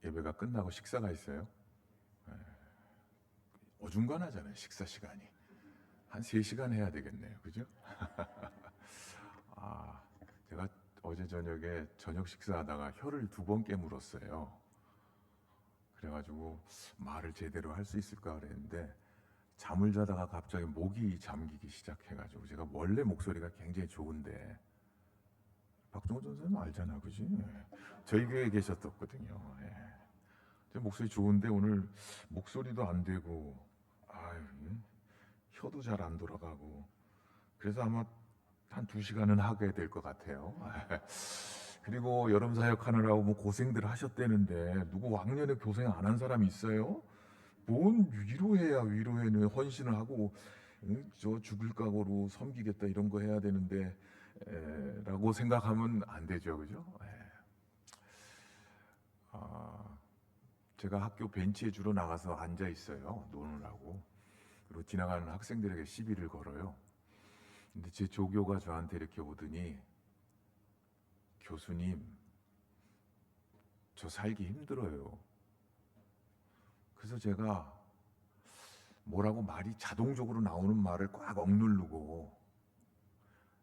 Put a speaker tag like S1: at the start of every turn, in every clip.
S1: 예배가 끝나고 식사가 있어요. 예, 어중간하잖아요, 식사 시간이. 한 3시간 해야 되겠네요. 그죠? 아, 제가 어제 저녁에 저녁 식사하다가 혀를 2번 깨물었어요. 그래가지고 말을 제대로 할 수 있을까 그랬는데 잠을 자다가 갑자기 목이 잠기기 시작해가지고, 제가 원래 목소리가 굉장히 좋은데, 박종호 전사님 알잖아, 그지? 예. 저희 교회에 계셨었거든요. 예. 제 목소리 좋은데 오늘 목소리도 안 되고, 아유, 혀도 잘 안 돌아가고, 그래서 아마 한 2시간은 하게 될 것 같아요. 그리고 여름 사역하느라고 뭐 고생들 하셨대는데, 누구 왕년에 고생 안 한 사람이 있어요? 뭔 위로해야 위로해는 헌신을 하고, 저 죽을 각오로 섬기겠다 이런 거 해야 되는데 라고 생각하면 안 되죠, 그죠? 아, 제가 학교 벤치에 주로 나가서 앉아 있어요, 노느라고. 그리고 지나가는 학생들에게 시비를 걸어요. 근데 제 조교가 저한테 이렇게 오더니, 교수님, 저 살기 힘들어요. 그래서 제가 뭐라고 말이 자동적으로 나오는 말을 꽉 억누르고,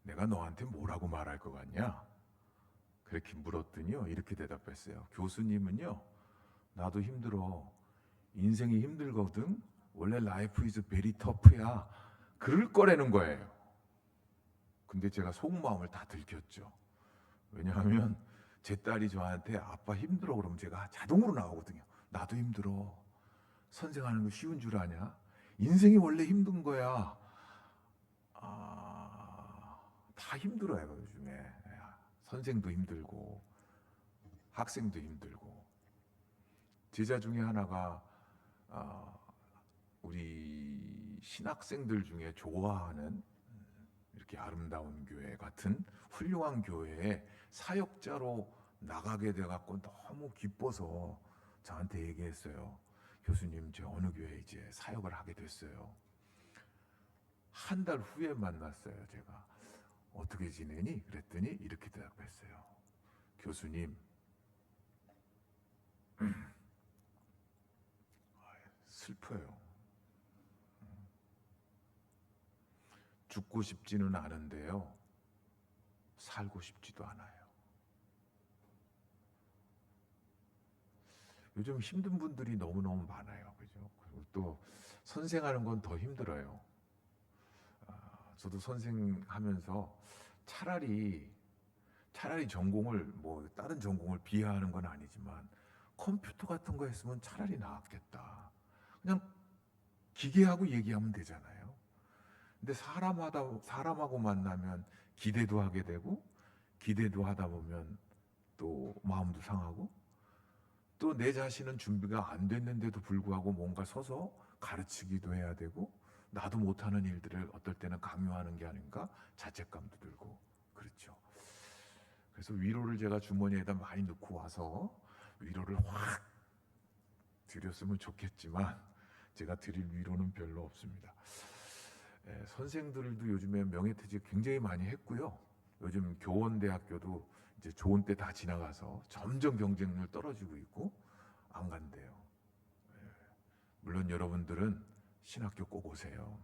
S1: 내가 너한테 뭐라고 말할 것 같냐? 그렇게 물었더니요, 이렇게 대답했어요. 교수님은요, 나도 힘들어. 인생이 힘들거든. 원래 라이프 이즈 베리 터프야. 그럴 거라는 거예요. 근데 제가 속마음을 다 들켰죠. 왜냐하면 제 딸이 저한테 아빠 힘들어 그러면 제가 자동으로 나오거든요. 나도 힘들어. 선생하는 거 쉬운 줄 아냐? 인생이 원래 힘든 거야. 다 힘들어요, 요즘에. 선생도 힘들고 학생도 힘들고. 제자 중에 하나가 우리 신학생들 중에 좋아하는 이렇게 아름다운 교회 같은 훌륭한 교회에 사역자로 나가게 돼갖고 너무 기뻐서 저한테 얘기했어요. 교수님, 저 어느 교회에 이제 사역을 하게 됐어요. 한 달 후에 만났어요. 제가 어떻게 지내니? 그랬더니 이렇게 대답했어요. 교수님, 슬퍼요. 죽고 싶지는 않은데요, 살고 싶지도 않아요. 요즘 힘든 분들이 너무너무 많아요. 그죠? 그리고 또 선생하는 건 더 힘들어요. 저도 선생하면서 차라리 전공을 뭐 다른 전공을 비하하는 건 아니지만 컴퓨터 같은 거 했으면 차라리 나았겠다. 그냥 기계하고 얘기하면 되잖아요. 근데 사람하고 만나면 기대도 하게 되고, 기대도 하다 보면 또 마음도 상하고, 또 내 자신은 준비가 안 됐는데도 불구하고 뭔가 서서 가르치기도 해야 되고, 나도 못하는 일들을 어떨 때는 강요하는 게 아닌가 자책감도 들고. 그렇죠. 그래서 위로를 제가 주머니에다 많이 넣고 와서 위로를 확 드렸으면 좋겠지만, 제가 드릴 위로는 별로 없습니다. 선생들도 요즘에 명예퇴직 굉장히 많이 했고요. 요즘 교원대학교도 이제 좋은 때 다 지나가서 점점 경쟁률 떨어지고 있고 안 간대요. 물론 여러분들은 신학교 꼭 오세요.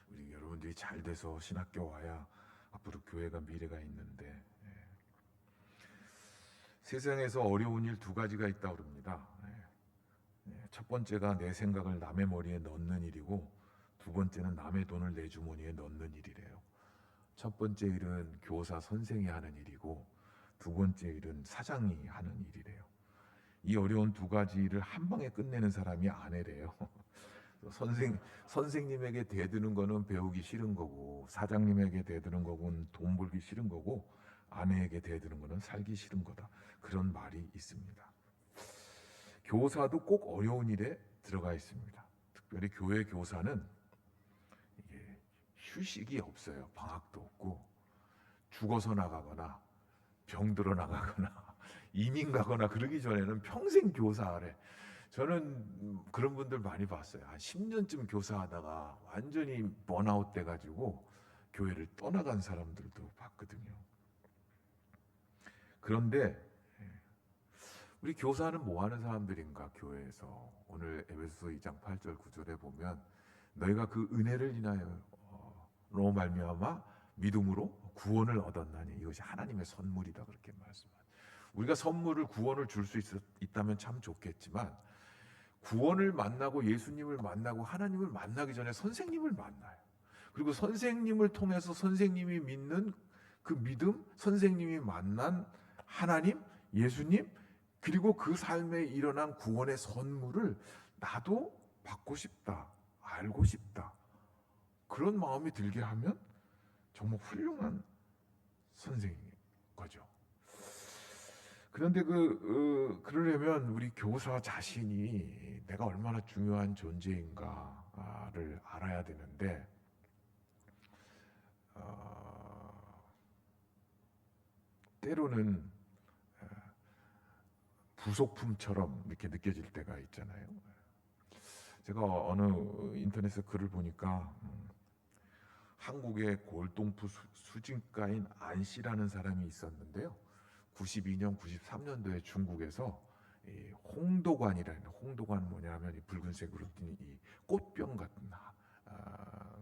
S1: 우리 여러분들이 잘 돼서 신학교 와야 앞으로 교회가 미래가 있는데, 세상에서 어려운 일 2가지가 있다고 그럽니다. 첫 번째가 내 생각을 남의 머리에 넣는 일이고, 2번째는 남의 돈을 내 주머니에 넣는 일이래요. 첫 번째 일은 교사 선생이 하는 일이고, 2번째 일은 사장이 하는 일이래요. 이 어려운 2가지 일을 한 방에 끝내는 사람이 아내래요. 선생님에게 대드는 거는 배우기 싫은 거고, 사장님에게 대드는 거는 돈 벌기 싫은 거고, 아내에게 대드는 거는 살기 싫은 거다. 그런 말이 있습니다. 교사도 꼭 어려운 일에 들어가 있습니다. 특별히 교회 교사는 이게 휴식이 없어요. 방학도 없고, 죽어서 나가거나 병들어 나가거나 이민 가거나 그러기 전에는 평생 교사하래. 저는 그런 분들 많이 봤어요. 한 10년쯤 교사하다가 완전히 번아웃 돼가지고 교회를 떠나간 사람들도 봤거든요. 그런데 우리 교사는 뭐 하는 사람들인가? 교회에서 오늘 에베소서 2장 8절 9절에 보면 너희가 그 은혜를 인하여 로 말미암아 믿음으로 구원을 얻었나니 이것이 하나님의 선물이다, 그렇게 말씀합니다. 우리가 선물을, 구원을 줄 수 있다면 참 좋겠지만, 구원을 만나고 예수님을 만나고 하나님을 만나기 전에 선생님을 만나요. 그리고 선생님을 통해서 선생님이 믿는 그 믿음, 선생님이 만난 하나님, 예수님, 그리고 그 삶에 일어난 구원의 선물을 나도 받고 싶다, 알고 싶다, 그런 마음이 들게 하면 정말 훌륭한 선생님인 거죠. 그런데 그러려면 우리 교사 자신이 내가 얼마나 중요한 존재인가를 알아야 되는데, 때로는 부속품처럼 이렇게 느껴질 때가 있잖아요. 제가 어느 인터넷에 글을 보니까 한국의 골동품 수집가인 안 씨라는 사람이 있었는데요. 92년, 93년도에 중국에서 이 홍도관이라는, 홍도관 뭐냐면 이 붉은색으로 띈 이 꽃병 같은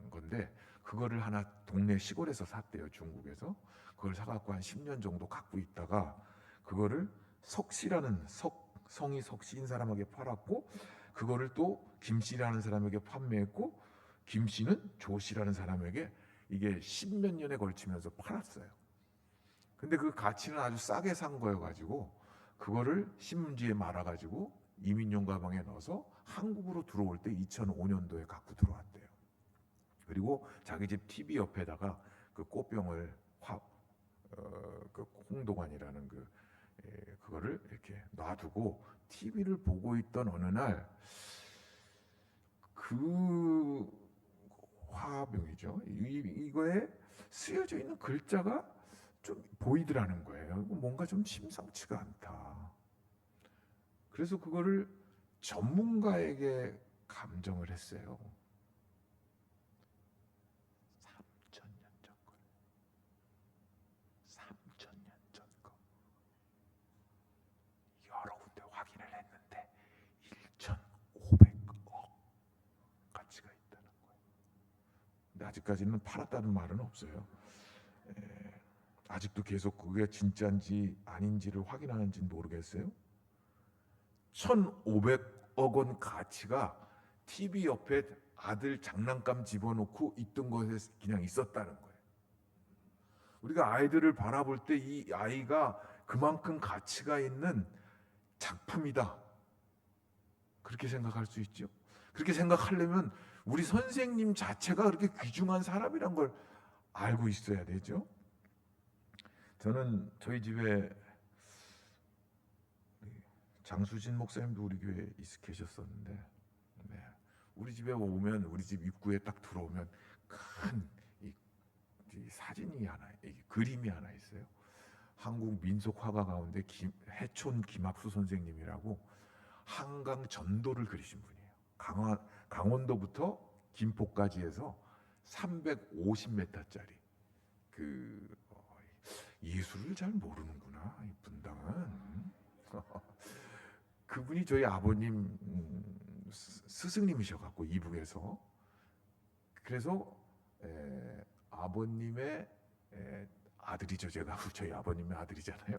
S1: 건데, 그거를 하나 동네 시골에서 샀대요. 중국에서. 그걸 사갖고 한 10년 정도 갖고 있다가 그거를 석씨라는, 성이 석씨인 사람에게 팔았고, 그거를 또 김씨라는 사람에게 판매했고, 김씨는 조씨라는 사람에게 이게 10몇 년에 걸치면서 팔았어요. 근데 그 가치는 아주 싸게 산 거여가지고 그거를 신문지에 말아가지고 이민용 가방에 넣어서 한국으로 들어올 때 2005년도에 갖고 들어왔대요. 그리고 자기 집 TV 옆에다가 그 꽃병을 그 홍도관이라는 그거를 이렇게 놔두고 TV를 보고 있던 어느 날 그 화병이죠. 이거에 쓰여져 있는 글자가 좀 보이더라는 거예요. 뭔가 좀 심상치가 않다. 그래서 그거를 전문가에게 감정을 했어요. 3,000년 전 거. 3,000년 전 거. 여러 군데 확인을 했는데 1,500억 가치가 있다는 거예요. 근데 아직까지는 팔았다는 말은 없어요. 아직도 계속 그게 진짜인지 아닌지를 확인하는지는 모르겠어요. 1,500억 원 가치가 TV 옆에 아들 장난감 집어넣고 있던 것에 그냥 있었다는 거예요. 우리가 아이들을 바라볼 때 이 아이가 그만큼 가치가 있는 작품이다, 그렇게 생각할 수 있죠. 그렇게 생각하려면 우리 선생님 자체가 그렇게 귀중한 사람이란 걸 알고 있어야 되죠. 저는 저희 집에 장수진 목사님도 우리 교회에 계셨었는데, 우리 집에 오면, 우리 집 입구에 딱 들어오면 큰 이 사진이 하나, 이 그림이 하나 있어요. 한국 민속 화가 가운데 해촌 김학수 선생님이라고 한강 전도를 그리신 분이에요. 강원도부터 김포까지 해서 350m짜리 예술을 잘 모르는구나, 이 분당은. 그분이 저희 아버님 스승님이셔갖고 이북에서, 그래서 아버님의 아들이죠. 제가 저희 아버님의 아들이잖아요.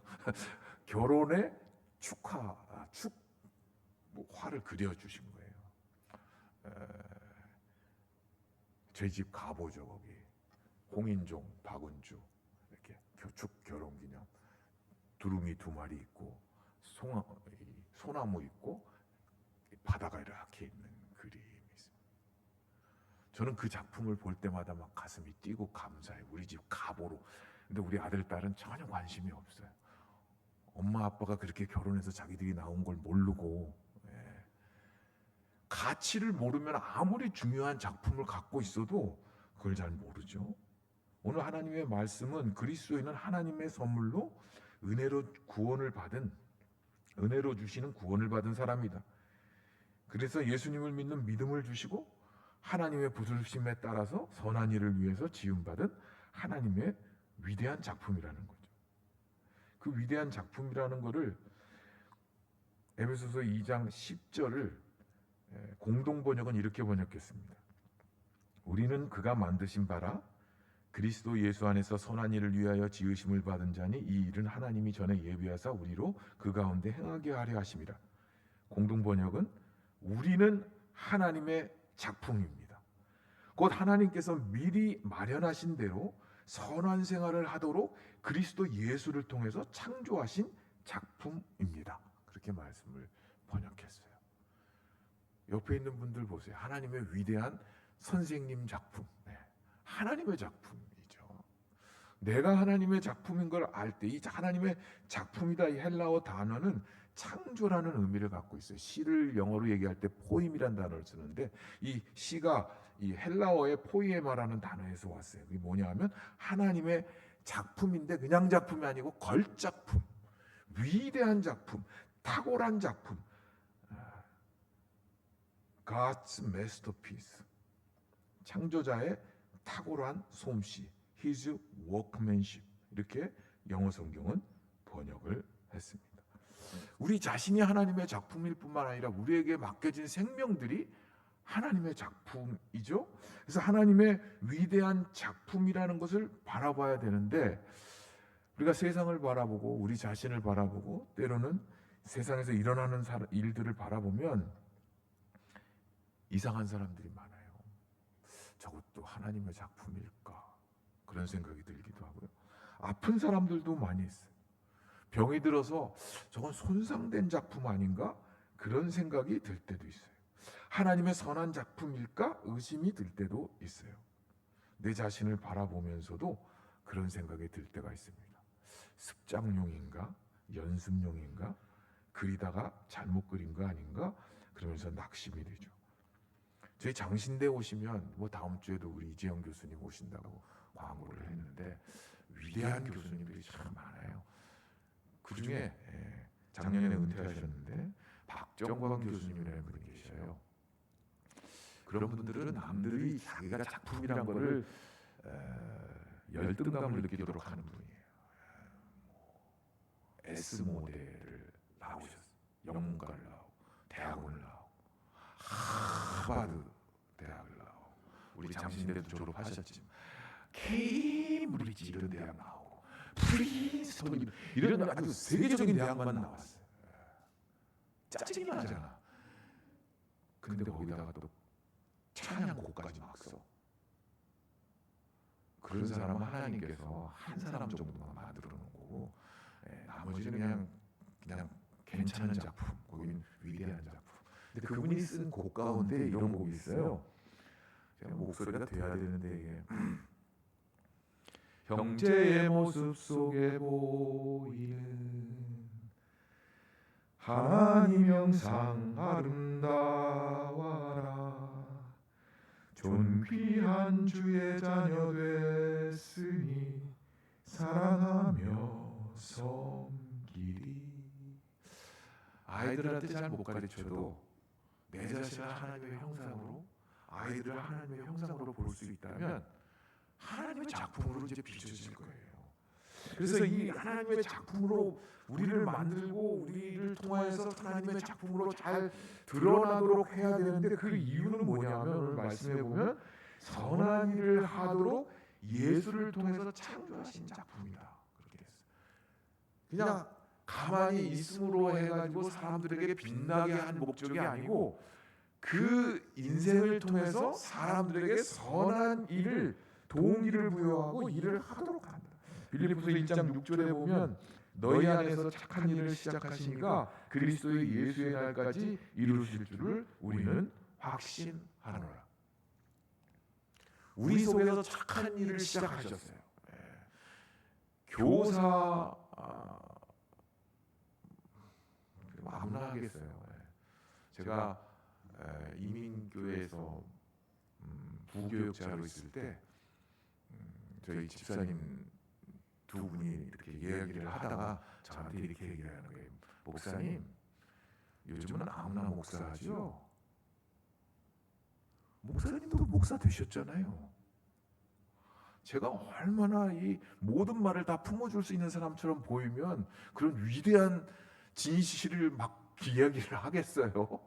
S1: 결혼의 화를 그려주신 거예요. 저희 집 가보죠. 거기 홍인종, 박은주 이렇게 축 결혼기념 두루미 2마리 있고 소나무 있고 바다가 이렇게 있는 그림이 있습니다. 저는 그 작품을 볼 때마다 막 가슴이 뛰고 감사해요. 우리 집 가보로. 근데 우리 아들 딸은 전혀 관심이 없어요. 엄마 아빠가 그렇게 결혼해서 자기들이 나온 걸 모르고, 가치를 모르면 아무리 중요한 작품을 갖고 있어도 그걸 잘 모르죠. 오늘 하나님의 말씀은 그리스도인은 하나님의 선물로 은혜로 주시는 구원을 받은 사람이다. 그래서 예수님을 믿는 믿음을 주시고 하나님의 부르심에 따라서 선한 일을 위해서 지음받은 하나님의 위대한 작품이라는 거죠. 그 위대한 작품이라는 거를 에베소서 2장 10절을 공동 번역은 이렇게 번역했습니다. 우리는 그가 만드신 바라 그리스도 예수 안에서 선한 일을 위하여 지으심을 받은 자니 이 일은 하나님이 전에 예비하사 우리로 그 가운데 행하게 하려 하심이라. 공동 번역은 우리는 하나님의 작품입니다. 곧 하나님께서 미리 마련하신 대로 선한 생활을 하도록 그리스도 예수를 통해서 창조하신 작품입니다. 그렇게 말씀을 번역했어요. 옆에 있는 분들 보세요. 하나님의 위대한 선생님 작품. 하나님의 작품이죠. 내가 하나님의 작품인 걸 알 때 이 하나님의 작품이다 이 헬라어 단어는 창조라는 의미를 갖고 있어요. 시를 영어로 얘기할 때 포임이라는 단어를 쓰는데 이 시가 이 헬라어의 포이에마라는 단어에서 왔어요. 이게 뭐냐 하면 하나님의 작품인데 그냥 작품이 아니고 걸작품, 위대한 작품, 탁월한 작품, God's masterpiece, 창조자의 탁월한 솜씨, His workmanship, 이렇게 영어 성경은 번역을 했습니다. 우리 자신이 하나님의 작품일 뿐만 아니라 우리에게 맡겨진 생명들이 하나님의 작품이죠. 그래서 하나님의 위대한 작품이라는 것을 바라봐야 되는데 우리가 세상을 바라보고 우리 자신을 바라보고 때로는 세상에서 일어나는 일들을 바라보면 이상한 사람들이 많아요. 저것도 하나님의 작품일까? 그런 생각이 들기도 하고요. 아픈 사람들도 많이 있어요. 병이 들어서 저건 손상된 작품 아닌가? 그런 생각이 들 때도 있어요. 하나님의 선한 작품일까? 의심이 들 때도 있어요. 내 자신을 바라보면서도 그런 생각이 들 때가 있습니다. 습작용인가? 연습용인가? 그리다가 잘못 그린 거 아닌가? 그러면서 낙심이 되죠. 저희 장신대 오시면 뭐 다음 주에도 우리 이재영 교수님 오신다고 광고를 했는데 위대한 교수님들이 참 많아요. 그 중에 작년에 은퇴하셨는데 박정광 교수님이라는 분이 계셔요. 그런 분들은 남들이 자기가 작품이란 거를 열등감을 느끼도록 하는 분이에요. S 모델을 나오셨어요. 영문과를 나오고 대학원을 나오고 하버드 대학을 나오고 우리 장신대도 졸업하셨지만 케임브리지 이런 대학 나오고 프린스턴 이런 아주 세계적인 대학만 나왔어요. 짜증이 나잖아. 근데 거기다가 또 찬양곡까지 막 써. 그런 사람은 하나님께서 한 사람 정도만 만들어 놓은 거고 나머지는 그냥 괜찮은 작품, 거긴 위대한 작품. 근데 그분이 쓴 곡 가운데 이런 곡이 있어요. 제가 목소리가 돼야 되는데 이게 형제의 모습 속에 보이는 하나님 형상 아름다워라 존귀한 주의 자녀 됐으니 사랑하며 섬기리. 아이들한테 잘 못 가르쳐도 내 자신을 하나님의 형상으로 아이들을 하나님의 형상으로 볼 수 있다면 하나님의 작품으로 이제 비춰질 거예요. 그래서 이 하나님의 작품으로 우리를 만들고 우리를 통하여서 하나님의 작품으로 잘 드러나도록 해야 되는데 그 이유는 뭐냐면 오늘 말씀해 보면 선한 일을 하도록 예수를 통해서 창조하신 작품이다. 그렇게 됐어요. 그냥 가만히 있음으로 해가지고 사람들에게 빛나게 한 목적이 아니고 그 인생을 통해서 사람들에게 선한 일을 동기를 부여하고 일을 하도록 한다. 빌립보서 1장 6절에 보면 너희 안에서 착한 일을 시작하시니가 그리스도의 예수의 날까지 이루실 줄을 우리는 확신하노라. 우리 속에서 착한 일을 시작하셨어요. 교사 아무나 하겠어요. 제가 이민교회에서 부교육자로 있을 때 저희 집사님 두 분이 이렇게 이야기를 하다가 저한테 이렇게 얘기를 하는 거예요. 목사님, 요즘은 아무나 목사하죠. 목사님도 목사 되셨잖아요. 제가 얼마나 이 모든 말을 다 품어줄 수 있는 사람처럼 보이면 그런 위대한 진실을 막 이야기를 하겠어요?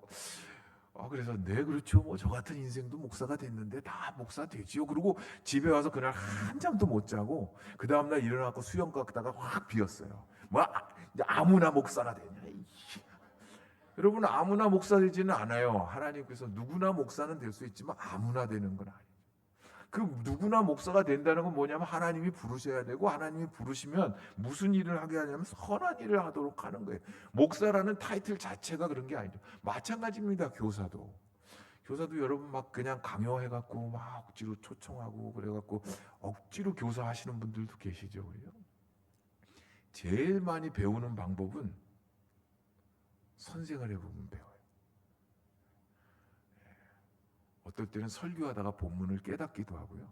S1: 그래서 네 그렇죠. 뭐 저 같은 인생도 목사가 됐는데 다 목사 되지요. 그리고 집에 와서 그날 한잠도 못 자고 그 다음날 일어나고 수영 깎다가 확 비었어요. 이제 아무나 목사가 되냐? 여러분, 아무나 목사 되지는 않아요. 하나님께서 누구나 목사는 될 수 있지만 아무나 되는 건 아니에요. 그 누구나 목사가 된다는 건 뭐냐면 하나님이 부르셔야 되고, 하나님이 부르시면 무슨 일을 하게 하냐면 선한 일을 하도록 하는 거예요. 목사라는 타이틀 자체가 그런 게 아니죠. 마찬가지입니다. 교사도 여러분 막 그냥 강요해갖고 막 억지로 초청하고 그래갖고 억지로 교사하시는 분들도 계시죠. 그죠? 제일 많이 배우는 방법은 선생을 해보면 배워요. 어떨 때는 설교하다가 본문을 깨닫기도 하고요.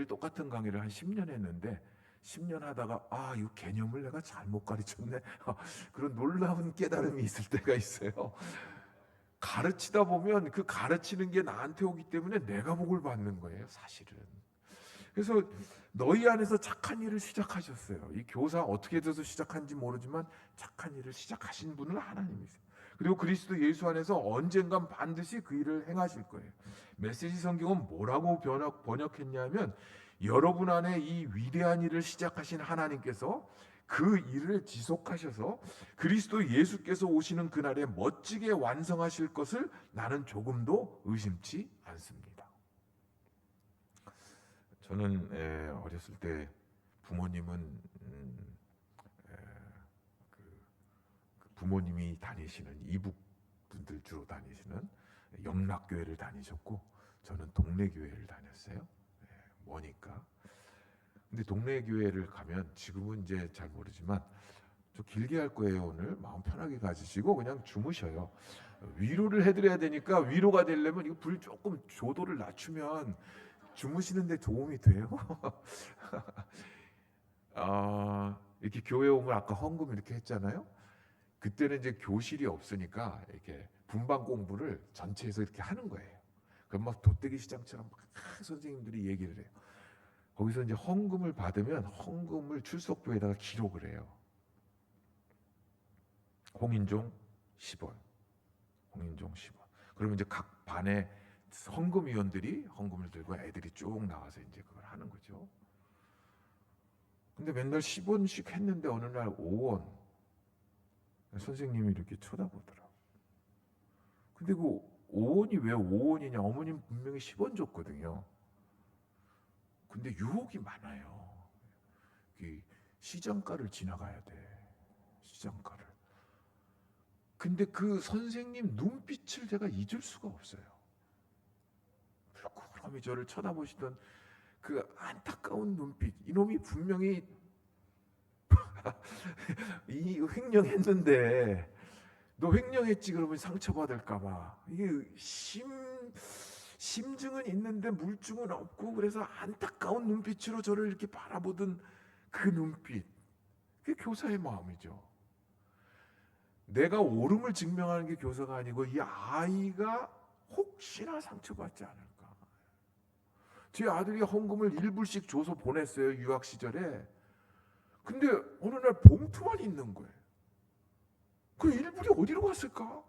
S1: 똑같은 강의를 한 10년 했는데 10년 하다가 이 개념을 내가 잘못 가르쳤네. 그런 놀라운 깨달음이 있을 때가 있어요. 가르치다 보면 그 가르치는 게 나한테 오기 때문에 내가 복을 받는 거예요, 사실은. 그래서 너희 안에서 착한 일을 시작하셨어요. 이 교사 어떻게 돼서 시작한지 모르지만 착한 일을 시작하신 분은 하나님이세요. 그리고 그리스도 예수 안에서 언젠간 반드시 그 일을 행하실 거예요. 메시지 성경은 뭐라고 번역했냐면, 여러분 안에 이 위대한 일을 시작하신 하나님께서 그 일을 지속하셔서 그리스도 예수께서 오시는 그날에 멋지게 완성하실 것을 나는 조금도 의심치 않습니다. 저는 어렸을 때 부모님은 부모님이 다니시는 이북 분들 주로 다니시는 영락교회를 다니셨고, 저는 동네 교회를 다녔어요. 머니까. 근데 동네 교회를 가면, 지금은 이제 잘 모르지만 좀 길게 할 거예요. 오늘 마음 편하게 가지시고 그냥 주무셔요. 위로를 해드려야 되니까, 위로가 되려면 이거 불 조금 조도를 낮추면 주무시는데 도움이 돼요. 이렇게 교회 오면 아까 헌금 이렇게 했잖아요. 그때는 이제 교실이 없으니까 이렇게 분반 공부를 전체에서 이렇게 하는 거예요. 그럼 막 돗대기 시장처럼 막 선생님들이 얘기를 해요. 거기서 이제 헌금을 받으면 헌금을 출석부에다가 기록을 해요. 홍인종 10원, 홍인종 10원. 그러면 이제 각 반에 헌금위원들이 헌금을 들고 애들이 쭉 나와서 이제 그걸 하는 거죠. 근데 맨날 10원씩 했는데 어느 날 5원. 선생님이 이렇게 쳐다보더라고. 근데 그 5원이 왜 5원이냐? 어머님 분명히 10원 줬거든요. 근데 유혹이 많아요. 시장가를 지나가야 돼. 시장가를. 근데 그 선생님 눈빛을 제가 잊을 수가 없어요. 그럼이 저를 쳐다보시던 그 안타까운 눈빛. 이놈이 분명히 이 횡령했는데, 너 횡령했지 그러면 상처받을까봐. 이게 심증은 있는데 물증은 없고, 그래서 안타까운 눈빛으로 저를 이렇게 바라보던 그 눈빛. 그게 교사의 마음이죠. 내가 옳음을 증명하는 게 교사가 아니고 이 아이가 혹시나 상처받지 않을까. 제 아들이 헌금을 1불씩 줘서 보냈어요, 유학 시절에. 근데 어느 날 봉투만 있는 거예요. 그 1불이 어디로 갔을까?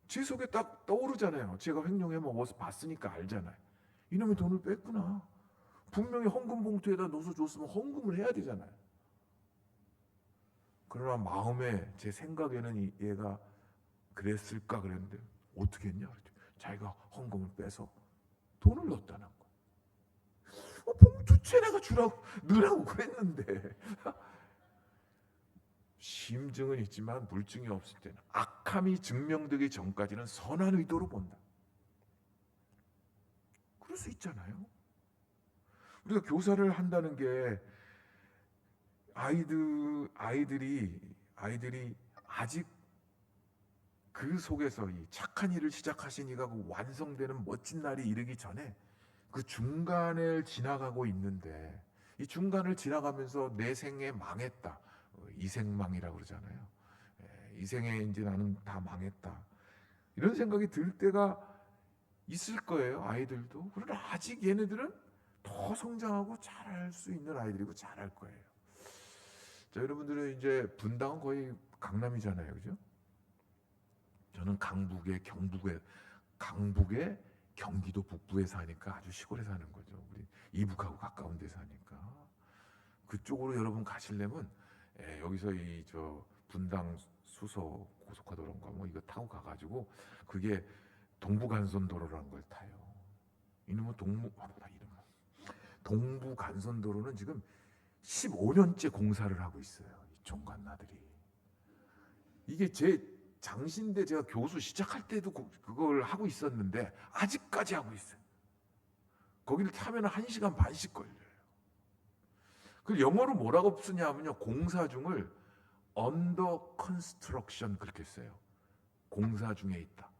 S1: 제 속에 딱 떠오르잖아요. 제가 횡령해 먹어서 봤으니까 알잖아요. 이놈이 돈을 뺐구나. 분명히 헌금 봉투에다 넣어서 줬으면 헌금을 해야 되잖아요. 그러나 마음에, 제 생각에는 얘가 그랬을까 그랬는데, 어떻게 했냐? 자기가 헌금을 빼서 돈을 넣었다는 거야. 봉투채 내가 넣으라고 그랬는데. 심증은 있지만 물증이 없을 때는, 악함이 증명되기 전까지는 선한 의도로 본다. 그럴 수 있잖아요. 우리가 교사를 한다는 게 아이들이 아직 그 속에서 이 착한 일을 시작하신 이가 완성되는 멋진 날이 이르기 전에 그 중간을 지나가고 있는데, 이 중간을 지나가면서 내 생에 망했다. 이생망이라고 그러잖아요. 이 생에 이제 나는 다 망했다. 이런 생각이 들 때가 있을 거예요, 아이들도. 그러나 아직 얘네들은 더 성장하고 잘할 수 있는 아이들이고 잘할 거예요. 자, 여러분들은 이제 분당은 거의 강남이잖아요, 그죠? 저는 강북에 경기도 북부에 사니까 아주 시골에 사는 거죠. 우리 이북하고 가까운 데 사니까. 그쪽으로 여러분 가시려면 여기서 이 저 분당 수서 고속화도로인가 뭐 이거 타고 가가지고 그게 동부간선도로라는 걸 타요. 이놈은 동부간선도로는 지금 15년째 공사를 하고 있어요. 이 종갓나들이. 이게 제 장신대 제가 교수 시작할 때도 그걸 하고 있었는데 아직까지 하고 있어요. 거기를 타면 1시간 반씩 걸려요. 그 영어로 뭐라고 쓰냐면요. 공사 중을 under construction 그렇게 써요. 공사 중에 있다.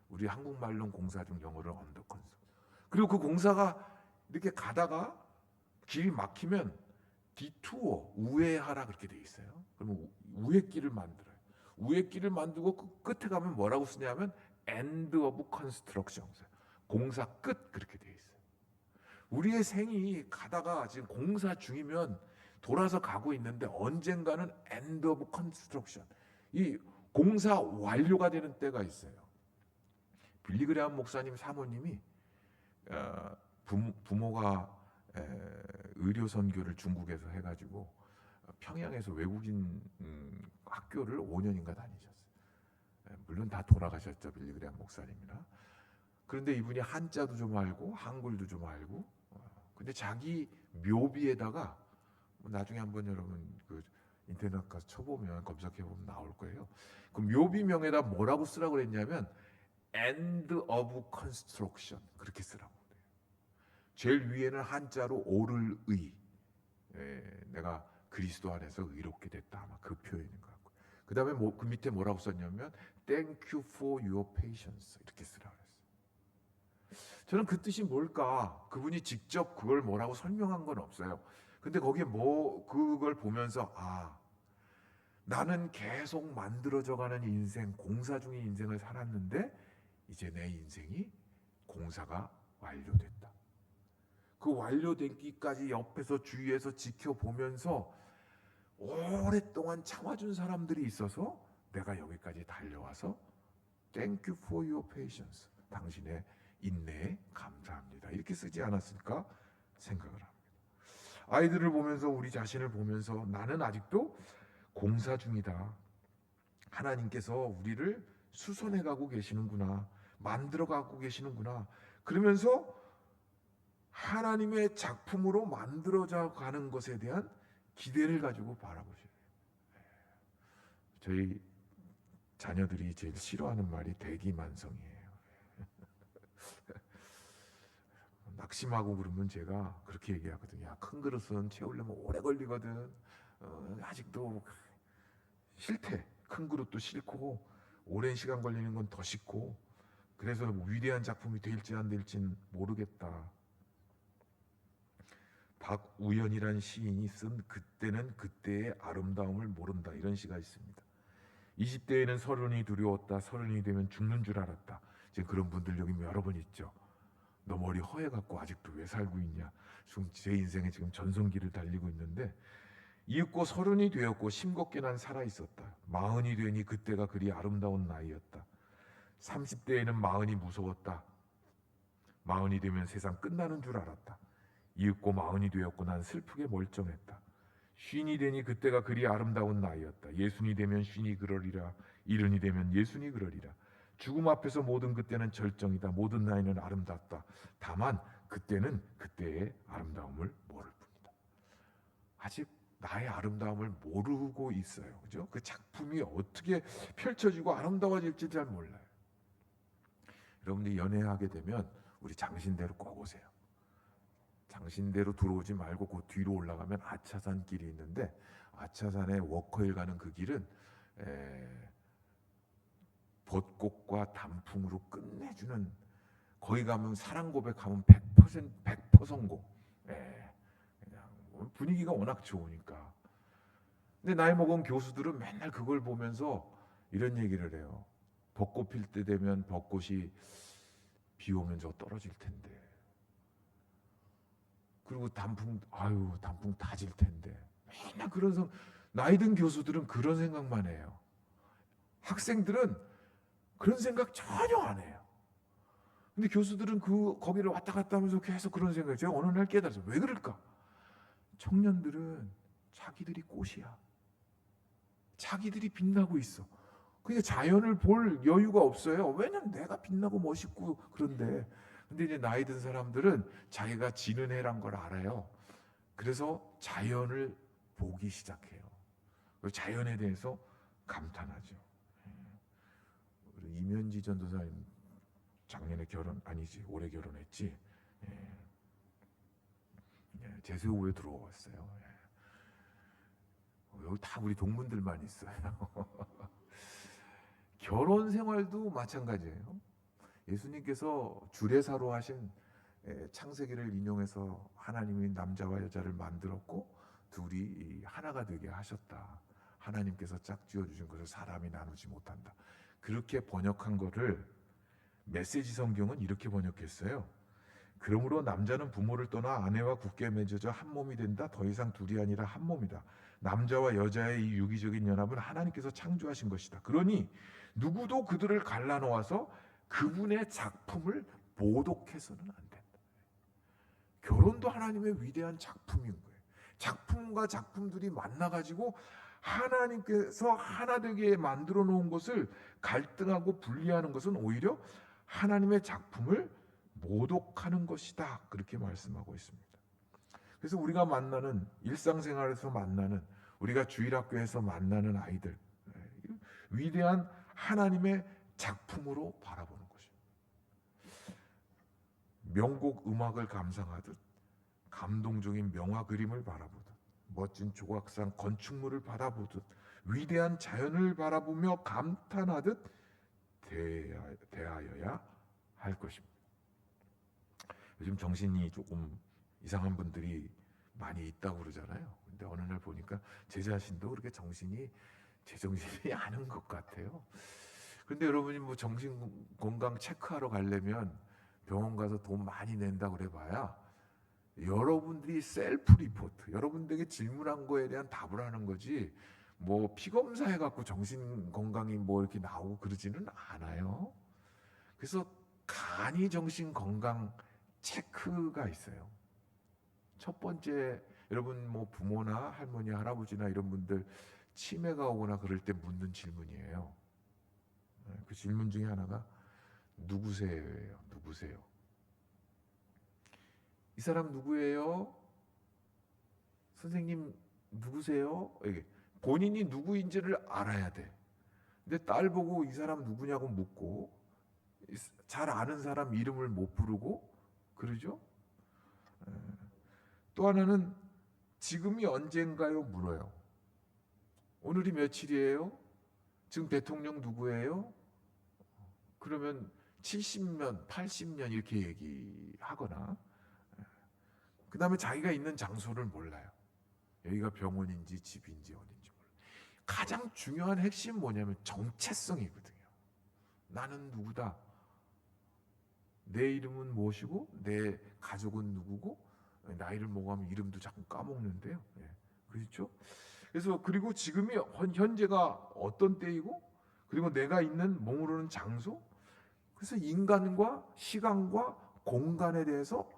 S1: 우리 한국말로는 공사 중, 영어로 under construction. 그리고 그 공사가 이렇게 가다가 길이 막히면 디투어, 우회하라 그렇게 돼 있어요. 그러면 우회길을 만들어요. 우회길을 만들고 그 끝에 가면 뭐라고 쓰냐면 end of construction. 공사 끝 그렇게 돼 있어요. 우리의 생이 가다가 지금 공사 중이면 돌아서 가고 있는데 언젠가는 end of construction, 이 공사 완료가 되는 때가 있어요. 빌리그레함 목사님 사모님이 부모가 의료 선교를 중국에서 해가지고 평양에서 외국인 학교를 5년인가 다니셨어요. 물론 다 돌아가셨죠, 빌리그레함 목사님이나. 그런데 이분이 한자도 좀 알고 한글도 좀 알고, 근데 자기 묘비에다가 나중에 한번 여러분 그 인터넷 가서 쳐보면 검색해 보면 나올 거예요. 그 묘비명에다 뭐라고 쓰라고 그랬냐면 end of construction 그렇게 쓰라고 그래요. 제일 위에는 한자로 오를 의, 내가 그리스도 안에서 의롭게 됐다, 아마 그 표현인 것 같고, 그 다음에 그 밑에 뭐라고 썼냐면 thank you for your patience 이렇게 쓰라고 그랬어요. 저는 그 뜻이 뭘까? 그분이 직접 그걸 뭐라고 설명한 건 없어요. 근데 거기에 그걸 보면서 나는 계속 만들어져가는 인생, 공사 중인 인생을 살았는데 이제 내 인생이 공사가 완료됐다. 그 완료되기까지 옆에서 주위에서 지켜보면서 오랫동안 참아준 사람들이 있어서 내가 여기까지 달려와서 Thank you for your patience. 당신의 인내에 감사합니다. 이렇게 쓰지 않았을까 생각을 합니다. 아이들을 보면서, 우리 자신을 보면서 나는 아직도 공사 중이다. 하나님께서 우리를 수선해 가고 계시는구나. 만들어 가고 계시는구나. 그러면서 하나님의 작품으로 만들어져 가는 것에 대한 기대를 가지고 바라보셔요. 저희 자녀들이 제일 싫어하는 말이 대기만성이에요. 낙심하고 그러면 제가 그렇게 얘기하거든요. 야, 큰 그릇은 채우려면 오래 걸리거든. 아직도 싫대. 큰 그릇도 싫고 오랜 시간 걸리는 건 더 싫고, 그래서 위대한 작품이 될지 안 될지는 모르겠다. 박우연이란 시인이 쓴 그때는 그때의 아름다움을 모른다, 이런 시가 있습니다. 20대에는 서른이 두려웠다. 서른이 되면 죽는 줄 알았다. 지금 그런 분들 여기 여러 분 있죠. 너 머리 허해갖고 아직도 왜 살고 있냐. 지금 제 인생에 지금 전성기를 달리고 있는데, 이윽고 서른이 되었고 심겁게 난 살아있었다. 마흔이 되니 그때가 그리 아름다운 나이였다. 30대에는 마흔이 무서웠다. 마흔이 되면 세상 끝나는 줄 알았다. 이윽고 마흔이 되었고 난 슬프게 멀쩡했다. 쉰이 되니 그때가 그리 아름다운 나이였다. 예순이 되면 쉰이 그러리라. 일흔이 되면 예순이 그러리라. 죽음 앞에서 모든 그때는 절정이다. 모든 나이는 아름답다. 다만 그때는 그때의 아름다움을 모를 뿐이다. 아직 나의 아름다움을 모르고 있어요. 그죠? 그 작품이 어떻게 펼쳐지고 아름다워질지 잘 몰라요. 여러분들이 연애하게 되면 우리 장신대로 꼭 오세요. 장신대로 들어오지 말고 그 뒤로 올라가면 아차산 길이 있는데, 아차산에 워커힐 가는 그 길은 벚꽃과 단풍으로 끝내주는, 거기 가면 사랑 고백하면 100% 성공. 그냥 분위기가 워낙 좋으니까. 근데 나이 먹은 교수들은 맨날 그걸 보면서 이런 얘기를 해요. 벚꽃 필 때 되면 벚꽃이 비 오면 저 떨어질 텐데, 그리고 단풍 다질 텐데, 맨날 그런 나이 든 교수들은 그런 생각만 해요. 학생들은 그런 생각 전혀 안 해요. 근데 교수들은 거기를 왔다 갔다 하면서 계속 그런 생각을, 제가 어느 날 깨달았어요. 왜 그럴까? 청년들은 자기들이 꽃이야. 자기들이 빛나고 있어. 그러니까 자연을 볼 여유가 없어요. 왜냐면 내가 빛나고 멋있고 그런데. 근데 이제 나이 든 사람들은 자기가 지는 해란 걸 알아요. 그래서 자연을 보기 시작해요. 그리고 자연에 대해서 감탄하죠. 우리 이면지 전도사님 작년에 올해 결혼했지. 제수후에 들어왔어요. 여기 다 우리 동문들만 있어요. 결혼 생활도 마찬가지예요. 예수님께서 주례사로 하신 창세기를 인용해서 하나님이 남자와 여자를 만들었고 둘이 하나가 되게 하셨다. 하나님께서 짝지어 주신 것을 사람이 나누지 못한다. 그렇게 번역한 거를 메시지 성경은 이렇게 번역했어요. 그러므로 남자는 부모를 떠나 아내와 굳게 맺어져 한 몸이 된다. 더 이상 둘이 아니라 한 몸이다. 남자와 여자의 이 유기적인 연합은 하나님께서 창조하신 것이다. 그러니 누구도 그들을 갈라놓아서 그분의 작품을 모독해서는 안 된다. 결혼도 하나님의 위대한 작품인 거예요. 작품과 작품들이 만나가지고 하나님께서 하나 되게 만들어 놓은 것을 갈등하고 분리하는 것은 오히려 하나님의 작품을 모독하는 것이다. 그렇게 말씀하고 있습니다. 그래서 우리가 만나는 일상생활에서 만나는 우리가 주일학교에서 만나는 아이들, 위대한 하나님의 작품으로 바라보는 것입니다. 명곡 음악을 감상하듯 감동적인 명화 그림을 바라보듯 멋진 조각상 건축물을 바라보듯 위대한 자연을 바라보며 감탄하듯 대하여야 할 것입니다. 요즘 정신이 조금 이상한 분들이 많이 있다고 그러잖아요. 근데 어느 날 보니까 제 자신도 그렇게 제 정신이 아닌 것 같아요. 근데 여러분이 뭐 정신 건강 체크하러 가려면 병원 가서 돈 많이 낸다고 그래봐야 여러분들이 셀프 리포트, 여러분들에게 질문한 거에 대한 답을 하는 거지, 뭐 피검사 해갖고 정신 건강이 뭐 이렇게 나오고 그러지는 않아요. 그래서 간이 정신 건강 체크가 있어요. 첫 번째, 여러분 뭐 부모나 할머니, 할아버지나 이런 분들 치매가 오거나 그럴 때 묻는 질문이에요. 그 질문 중에 하나가 누구세요예요. 누구세요? 이 사람 누구예요? 선생님 누구세요? 이게 본인이 누구인지를 알아야 돼. 근데 딸 보고 이 사람 누구냐고 묻고 잘 아는 사람 이름을 못 부르고 그러죠? 또 하나는 지금이 언젠가요? 물어요. 오늘이 며칠이에요? 지금 대통령 누구예요? 그러면 70년, 80년 이렇게 얘기하거나, 그 다음에 자기가 있는 장소를 몰라요. 여기가 병원인지 집인지 어딘지 몰라요. 가장 중요한 핵심 뭐냐면 정체성이거든요. 나는 누구다. 내 이름은 무엇이고 내 가족은 누구고, 나이를 먹으면 이름도 자꾸 까먹는데요. 그렇죠? 그래서 그리고 지금이 현재가 어떤 때이고, 그리고 내가 있는 머무르는 장소, 그래서 인간과 시간과 공간에 대해서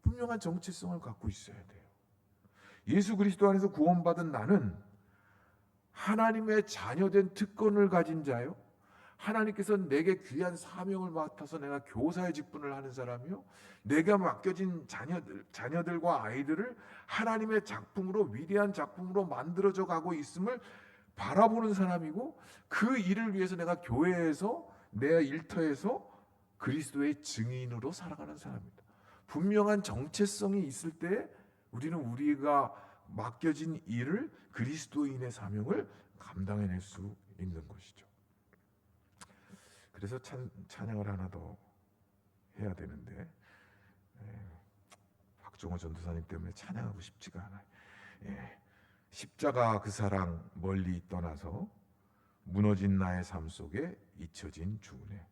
S1: 분명한 정체성을 갖고 있어야 돼요. 예수 그리스도 안에서 구원받은 나는 하나님의 자녀된 특권을 가진 자요. 하나님께서 내게 귀한 사명을 맡아서 내가 교사의 직분을 하는 사람이요. 내가 맡겨진 자녀들과 아이들을 하나님의 작품으로, 위대한 작품으로 만들어져 가고 있음을 바라보는 사람이고, 그 일을 위해서 내가 교회에서, 내 일터에서 그리스도의 증인으로 살아가는 사람입니다. 분명한 정체성이 있을 때 우리는 우리가 맡겨진 일을, 그리스도인의 사명을 감당해낼 수 있는 것이죠. 그래서 찬양을 하나 더 해야 되는데, 박종호 전도사님 때문에 찬양하고 싶지가 않아요. 십자가 그 사랑 멀리 떠나서 무너진 나의 삶 속에 잊혀진 주은혜,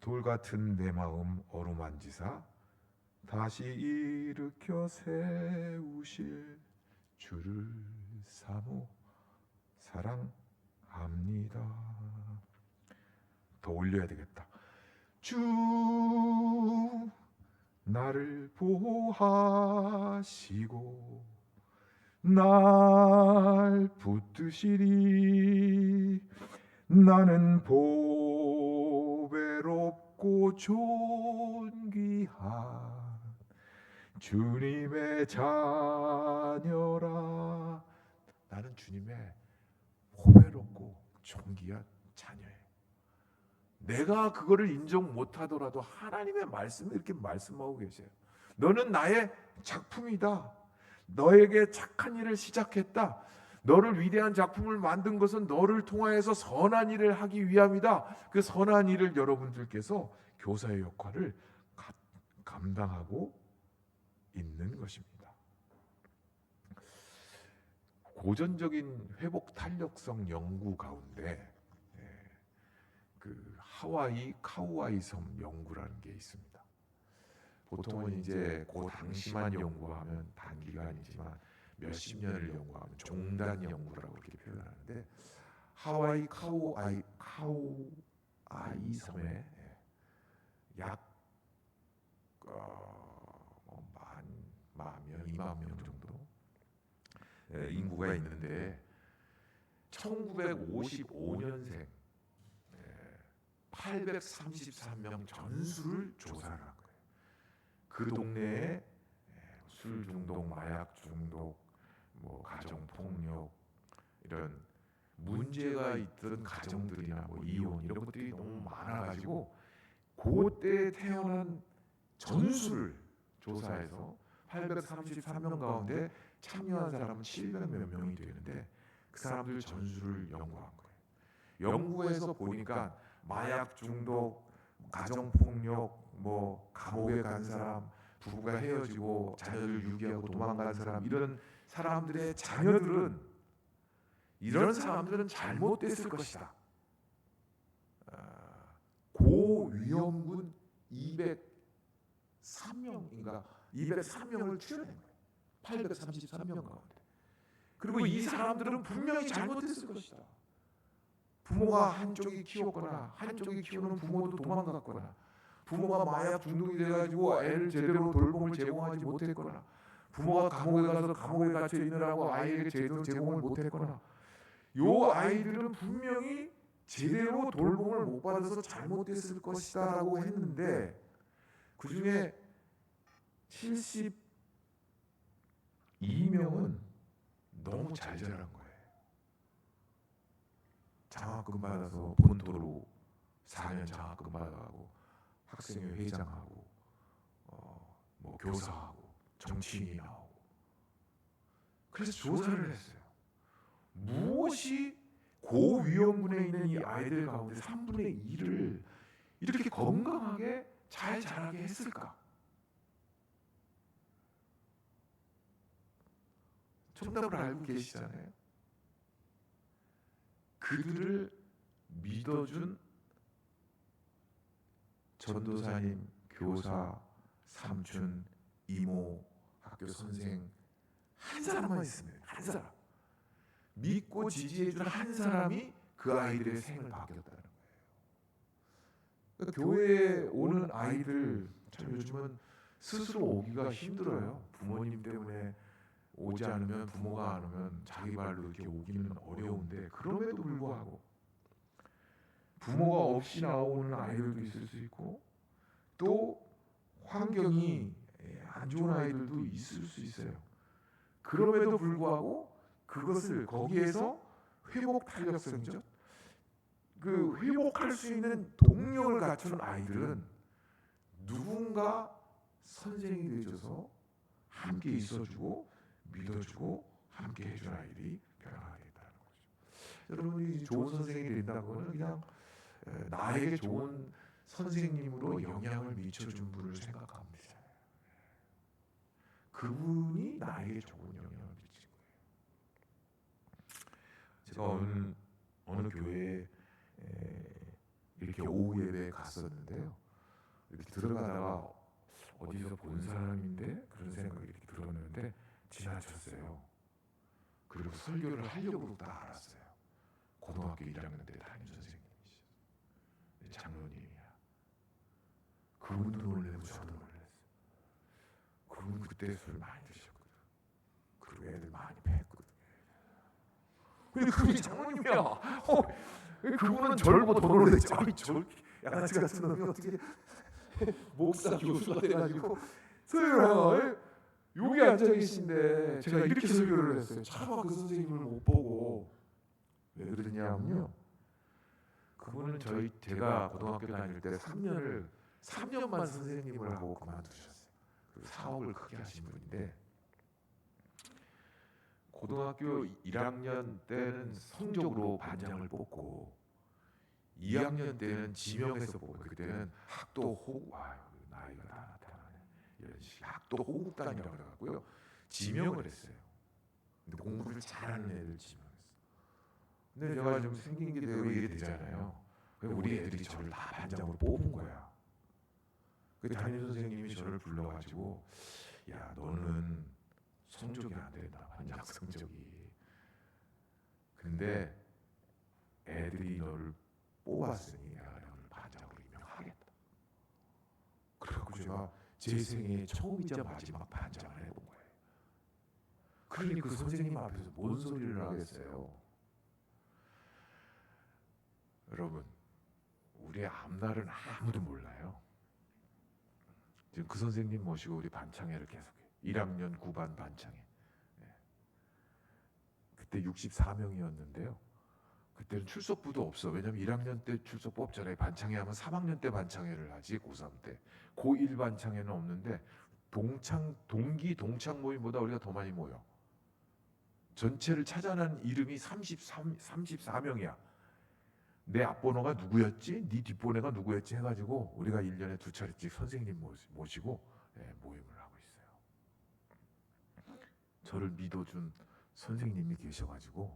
S1: 돌 같은 내 마음 어루만지사 다시 일으켜 세우실 주를 사모 사랑합니다. 더 올려야 되겠다. 주 나를 보호하시고 날 붙드시리. 나는 보배롭고 존귀한 주님의 자녀라. 나는 주님의 보배롭고 존귀한 자녀예요. 내가 그거를 인정 못하더라도 하나님의 말씀을 이렇게 말씀하고 계세요. 너는 나의 작품이다. 너에게 착한 일을 시작했다. 너를 위대한 작품을 만든 것은 너를 통하여서 선한 일을 하기 위함이다. 그 선한 일을 여러분들께서 교사의 역할을 감당하고 있는 것입니다. 고전적인 회복 탄력성 연구 가운데 그 하와이 카우아이 섬 연구라는 게 있습니다. 보통은 이제 그 당시만 연구하면 단기간이지만 몇십 년을 연구하면 종단 연구라고 이렇게 표현하는데, 하와이 카우아이 섬에 약 2만 명 정도 인구가 있는데 1955년생 833명 전수를 조사를 한 거예요. 그 동네에 술 중독, 마약 중독, 뭐 가정 폭력 이런 문제가 있던 가정들이나 뭐 이혼 이런 것들이 너무 많아가지고 그때 태어난 전수를 조사해서 833명 가운데 참여한 사람은 700몇 명이 되는데 그 사람들 전수를 연구한 거예요. 연구해서 보니까 마약 중독, 가정 폭력, 뭐 감옥에 간 사람, 부부가 헤어지고 자녀를 유기하고 도망간 사람, 이런 사람들의 자녀들은, 이런 사람들은 잘못됐을 것이다. 고위험군 203명인가 203명을 추려낸 거예요. 833명 가운데. 그리고 이 사람들은 분명히 잘못했을 것이다. 부모가 한쪽이 키웠거나 한쪽이 키우는 부모도 도망갔거나, 부모가 마약 중독이 돼가지고 애를 제대로 돌봄을 제공하지 못했거나, 부모가 감옥에 가서 감옥에 갇혀 있느라고 아이에게 제대로 제공을 못했거나, 요 아이들은 분명히 제대로 돌봄을 못 받아서 잘못됐을 것이다 라고 했는데, 그 중에 72명은 너무 잘 자란 거예요. 장학금 받아서 본토로 4년 장학금 받아가고 학생회 회장하고 뭐 교사하고 정치인이 나오고. 그래서 조사를 했어요. 무엇이 고위험군에 있는 이 아이들 가운데 3분의 2를 이렇게 건강하게 잘 자라게 했을까? 정답을 알고 계시잖아요. 그들을 믿어준 전도사님, 교사, 삼촌, 이모, 학교 선생 한 사람만 있으면, 한 사람 믿고 지지해준 한 사람이 그 아이들의 생을 바뀌었다는 거예요. 그러니까 교회에 오는 아이들 참 요즘은 스스로 오기가 힘들어요. 부모님 때문에 오지 않으면, 부모가 안 오면 자기 발로 이렇게 오기는 어려운데, 그럼에도 불구하고 부모가 없이 나오는 아이들도 있을 수 있고, 또 환경이 안 좋은 아이들도 있을 수 있어요. 그럼에도 불구하고 그것을 거기에서 회복 탄력성이죠. 그 회복할 수 있는 동력을 갖춘 아이들은 누군가 선생이 되어줘서 함께 있어주고 믿어주고 함께 해준 아이들이 변화가 되겠다는 거죠. 여러분이 좋은 선생이 된다는 것은 그냥 나에게 좋은 선생님으로 영향을 미쳐준 분을 생각하면 되잖아요. 그분이 나에게 좋은 영향을 미친 거예요. 제가 어느 교회에 이렇게 오후 예배에 갔었는데요. 이렇게 들어가다가 어디서 본 사람인데 그런 생각이 이렇게 들었는데 지나쳤어요. 그리고 설교를 하려고 딱 알았어요. 고등학교 1학년 때 담임 선생님이시죠. 장로님이야. 그분도 놀래고 저도 놀랐어요. 그분 그때 술 많이 드셨거든. 그리고 애들 많이 팼거든. 근데 그분이 장로님이야. 그분은 저를 보고 더 놀랬죠. 아니 저 양아치 같은 놈이 어떻게 목사 교수가 돼가지고 설교를 여기 앉아 계신데 제가 이렇게 설교를 했어요. 차마 그 선생님을 못 보고. 왜 그러냐면요, 그분은 제가 고등학교 다닐 때 3년만 선생님을 하고 그만두셨어요. 그리고 사업을 크게 하신 분인데, 고등학교 1학년 때는 성적으로 반장을 뽑고 2학년 때는 지명해서 뽑고, 그때는 학도 호국, 나이가 다 나타나네, 이런 학도 호국단이라고 그래갖고요 지명을 했어요. 근데 공부를 잘하는 애들 지명했어요. 근데 제가 좀 생긴 게 되고 이게 되잖아요. 우리 애들이 저를 다 반장으로 뽑은 거야. 그 담임 선생님이 저를 불러가지고, 야 너는 성적이 안 된다, 반장 성적이. 근데 애들이 너를 뽑았으니 내가 너를 반장으로 임명하겠다. 그래갖고 제가 제 생애 처음이자 마지막 반장을 해본 거예요. 그러니 그 선생님 앞에서 뭔 소리를 하겠어요. 여러분, 우리의 앞날은 아무도 몰라요. 지금 그 선생님 모시고 우리 반창회를 계속해요. 1학년 9반 반창회. 그때 64명이었는데요. 그때는 출석부도 없어. 왜냐면 1학년 때 출석부 없잖아요. 반창회 하면 3학년 때 반창회를 하지, 고3 때. 고1 반창회는 없는데 동기 동창 모임보다 우리가 더 많이 모여. 전체를 찾아낸 이름이 34명이야. 내 앞번호가 누구였지? 네 뒷번호가 누구였지? 해가지고 우리가 1년에 2차례씩 선생님 모시고 모임을 하고 있어요. 저를 믿어준 선생님이 계셔가지고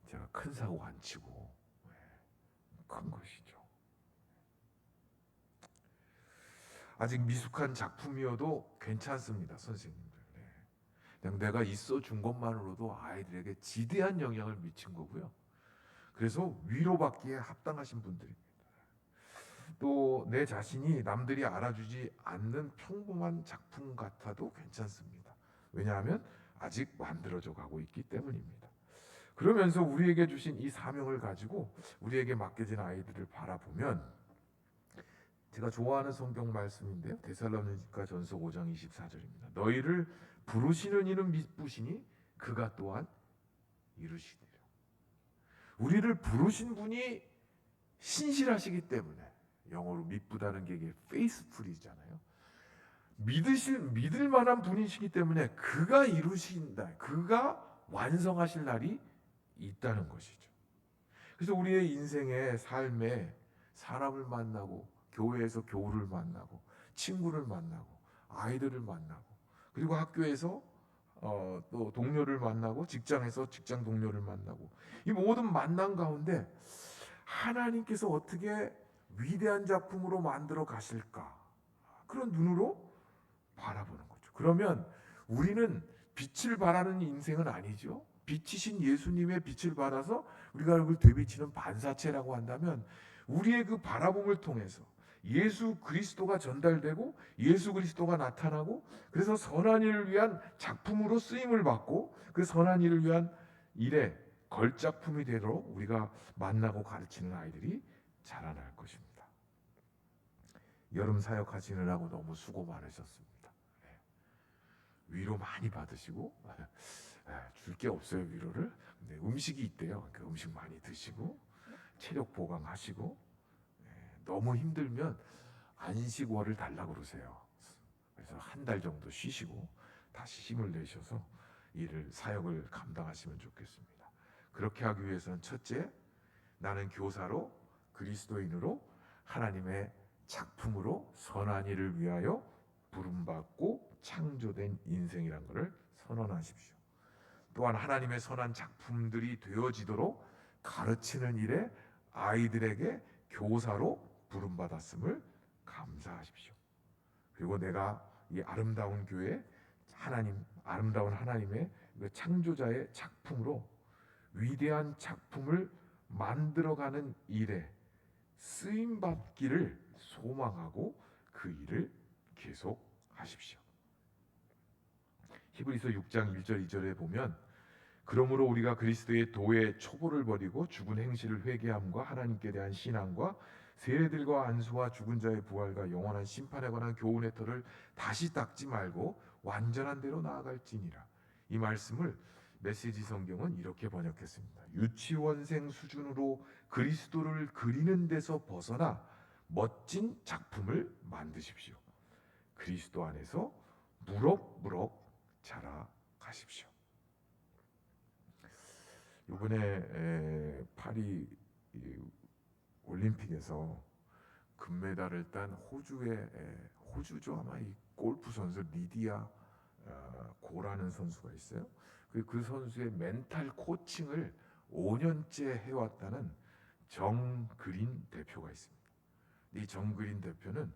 S1: 제가 큰 사고 안 치고 큰 것이죠. 아직 미숙한 작품이어도 괜찮습니다, 선생님들. 그냥 내가 있어 준 것만으로도 아이들에게 지대한 영향을 미친 거고요. 그래서 위로받기에 합당하신 분들입니다. 또 내 자신이 남들이 알아주지 않는 평범한 작품 같아도 괜찮습니다. 왜냐하면 아직 만들어져 가고 있기 때문입니다. 그러면서 우리에게 주신 이 사명을 가지고 우리에게 맡겨진 아이들을 바라보면, 제가 좋아하는 성경 말씀인데요, 데살로니가 전서 5장 24절입니다. 너희를 부르시는 이는 미쁘시니 그가 또한 이루시리라. 우리를 부르신 분이 신실하시기 때문에, 영어로 미쁘다는 게 이게 faithful이잖아요. 믿을 만한 분이시기 때문에 그가 이루신다, 그가 완성하실 날이 있다는 것이죠. 그래서 우리의 인생의 삶에 사람을 만나고, 교회에서 교우를 만나고, 친구를 만나고, 아이들을 만나고, 그리고 학교에서 또 동료를 만나고, 직장에서 직장 동료를 만나고, 이 모든 만남 가운데 하나님께서 어떻게 위대한 작품으로 만들어 가실까, 그런 눈으로 바라보는 거죠. 그러면 우리는 빛을 발하는 인생은 아니죠. 빛이신 예수님의 빛을 받아서 우리가 그걸 되비치는 반사체라고 한다면, 우리의 그 바라봄을 통해서 예수 그리스도가 전달되고 예수 그리스도가 나타나고, 그래서 선한 일을 위한 작품으로 쓰임을 받고, 그 선한 일을 위한 일에 걸작품이 되도록 우리가 만나고 가르치는 아이들이 자라날 것입니다. 여름 사역하시느라고 너무 수고 많으셨습니다. 위로 많이 받으시고, 줄 게 없어요, 위로를. 근데 음식이 있대요. 그 음식 많이 드시고 체력 보강하시고, 너무 힘들면 안식월을 달라고 그러세요. 그래서 한 달 정도 쉬시고 다시 힘을 내셔서 일을, 사역을 감당하시면 좋겠습니다. 그렇게 하기 위해서는 첫째, 나는 교사로, 그리스도인으로, 하나님의 작품으로 선한 일을 위하여 부름받고 창조된 인생이란 것을 선언하십시오. 또한 하나님의 선한 작품들이 되어지도록 가르치는 일에 아이들에게 교사로 부름받았음을 감사하십시오. 그리고 내가 이 아름다운 교회, 아름다운 하나님의 그 창조자의 작품으로 위대한 작품을 만들어가는 일에 쓰임 받기를 소망하고 그 일을 계속하십시오. 히브리서 6장 1절 2절에 보면 그러므로 우리가 그리스도의 도의 초보를 버리고 죽은 행실을 회개함과 하나님께 대한 신앙과 세례들과 안수와 죽은 자의 부활과 영원한 심판에 관한 교훈의 터를 다시 닦지 말고 완전한 대로 나아갈지니라. 이 말씀을 메시지 성경은 이렇게 번역했습니다. 유치원생 수준으로 그리스도를 그리는 데서 벗어나 멋진 작품을 만드십시오. 그리스도 안에서 무럭무럭 자라가십시오. 이번에 파리 올림픽에서 금메달을 딴 호주죠. 아마 이 골프 선수 리디아 고라는 선수가 있어요. 그 선수의 멘탈 코칭을 5년째 해왔다는 정그린 대표가 있습니다. 이 정그린 대표는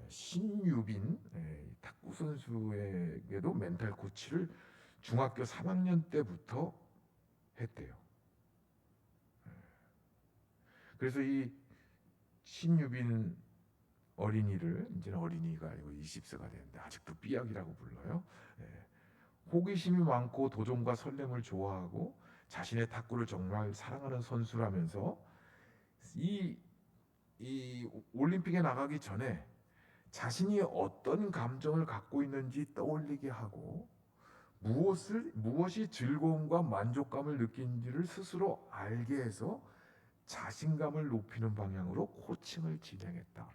S1: 신유빈 탁구 선수에게도 멘탈 코치를 중학교 3학년 때부터 했대요. 그래서 이 신유빈 어린이를, 이제는 어린이가 아니고 20세가 되는데 아직도 삐약이라고 불러요. 호기심이 많고 도전과 설렘을 좋아하고 자신의 탁구를 정말 사랑하는 선수라면서 이 올림픽에 나가기 전에 자신이 어떤 감정을 갖고 있는지 떠올리게 하고 무엇이 즐거움과 만족감을 느끼는지를 스스로 알게 해서 자신감을 높이는 방향으로 코칭을 진행했다.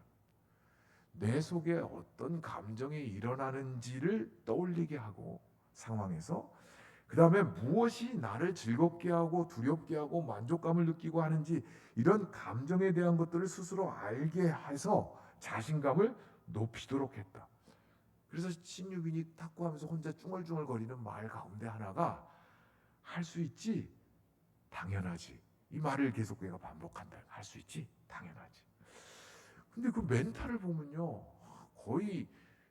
S1: 내 속에 어떤 감정이 일어나는지를 떠올리게 하고 상황에서 그 다음에 무엇이 나를 즐겁게 하고 두렵게 하고 만족감을 느끼고 하는지 이런 감정에 대한 것들을 스스로 알게 해서 자신감을 높이도록 했다. 그래서 신유빈이 탁구하면서 혼자 쭝얼쭝얼거리는 말 가운데 하나가 할 수 있지? 당연하지. 이 말을 계속 내가 반복한다. 할 수 있지? 당연하지. 근데 그 멘탈을 보면요. 거의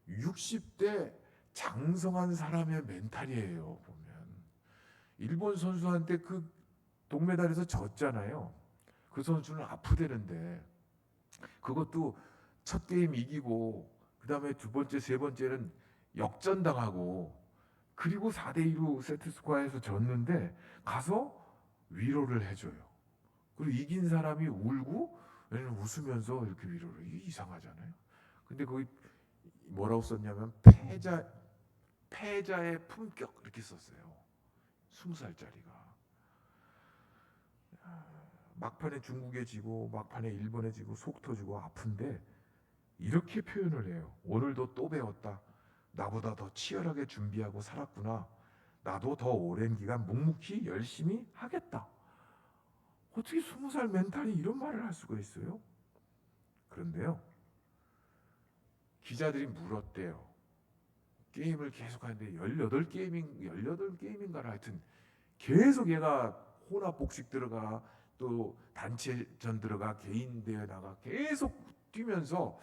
S1: 60대 장성한 사람의 멘탈이에요. 보면. 일본 선수한테 그 동메달에서 졌잖아요. 그 선수는 아프대는데 그것도 첫 게임 이기고 그 다음에 두 번째, 세 번째는 역전당하고 그리고 4대2로 세트스코어에서 졌는데 가서 위로를 해줘요. 그리고 이긴 사람이 울고 얘는 웃으면서 이렇게 위로를. 이게 이상하잖아요. 근데 거기 뭐라고 썼냐면 패자의 품격 이렇게 썼어요. 20살짜리가. 막판에 중국에 지고 막판에 일본에 지고 속 터지고 아픈데 이렇게 표현을 해요. 오늘도 또 배웠다. 나보다 더 치열하게 준비하고 살았구나. 나도 더 오랜 기간 묵묵히 열심히 하겠다. 어떻게 20살 멘탈이 이런 말을 할 수가 있어요? 그런데요. 기자들이 물었대요. 게임을 계속 하는데 18게임인가 하여튼 계속 얘가 혼합 복식 들어가 또 단체전 들어가 개인 대회 나가 계속 뛰면서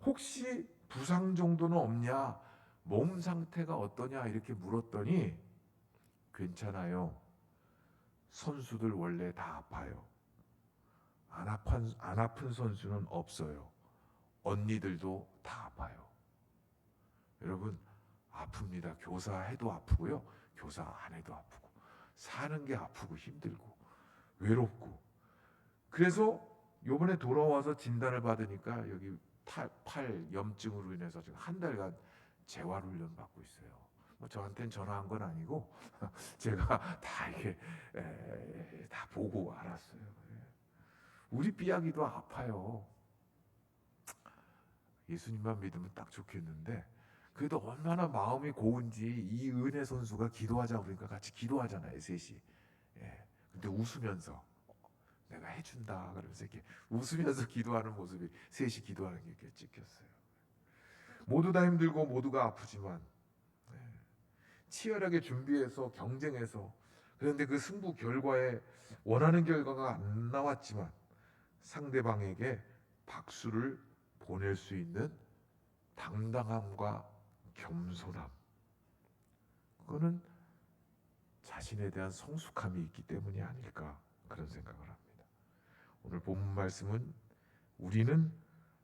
S1: 혹시 부상 정도는 없냐? 몸 상태가 어떠냐? 이렇게 물었더니 괜찮아요. 선수들 원래 다 아파요. 안 아픈 선수는 없어요. 언니들도 다 아파요. 여러분 아픕니다. 교사해도 아프고요. 교사 안 해도 아프고 사는 게 아프고 힘들고 외롭고 그래서 요번에 돌아와서 진단을 받으니까 여기 팔 염증으로 인해서 지금 한 달간 재활훈련 받고 있어요. 뭐 저한테는 전화한 건 아니고 제가 다 이렇게 다 보고 알았어요. 우리 삐약이도 아파요. 예수님만 믿으면 딱 좋겠는데 그래도 얼마나 마음이 고운지 이 은혜 선수가 기도하자 그러니까 같이 기도하잖아요. 셋이. 근데 웃으면서 내가 해준다 그러면서 이렇게 웃으면서 기도하는 모습이 셋이 기도하는 게 이렇게 찍혔어요. 모두 다 힘들고 모두가 아프지만 치열하게 준비해서 경쟁해서 그런데 그 승부 결과에 원하는 결과가 안 나왔지만 상대방에게 박수를 보낼 수 있는 당당함과 겸손함 그거는 자신에 대한 성숙함이 있기 때문이 아닐까 그런 생각을 합니다. 오늘 본문 말씀은 우리는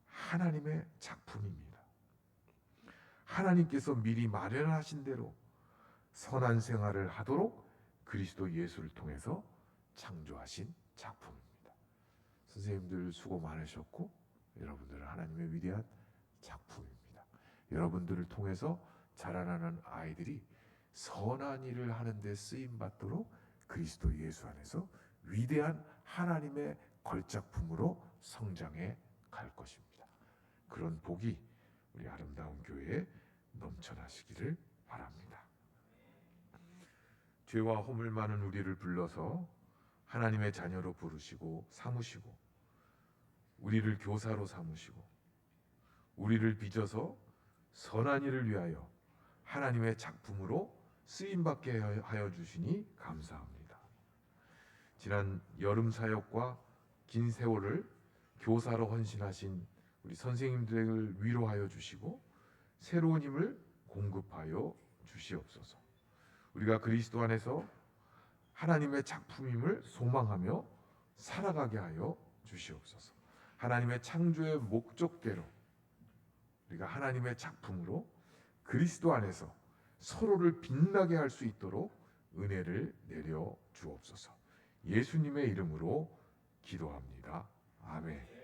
S1: 하나님의 작품입니다. 하나님께서 미리 마련하신 대로 선한 생활을 하도록 그리스도 예수를 통해서 창조하신 작품입니다. 선생님들 수고 많으셨고 여러분들은 하나님의 위대한 작품입니다. 여러분들을 통해서 자라나는 아이들이 선한 일을 하는데 쓰임 받도록 그리스도 예수 안에서 위대한 하나님의 걸작품으로 성장해 갈 것입니다. 그런 복이 우리 아름다운 교회에 넘쳐나시기를 바랍니다. 죄와 허물 많은 우리를 불러서 하나님의 자녀로 부르시고 삼으시고 우리를 교사로 삼으시고 우리를 빚어서 선한 일을 위하여 하나님의 작품으로 쓰임받게 하여 주시니 감사합니다. 지난 여름 사역과 긴 세월을 교사로 헌신하신 우리 선생님들을 위로하여 주시고 새로운 힘을 공급하여 주시옵소서. 우리가 그리스도 안에서 하나님의 작품임을 소망하며 살아가게 하여 주시옵소서. 하나님의 창조의 목적대로 우리가 하나님의 작품으로 그리스도 안에서 서로를 빛나게 할 수 있도록 은혜를 내려 주옵소서. 예수님의 이름으로 기도합니다. 아멘.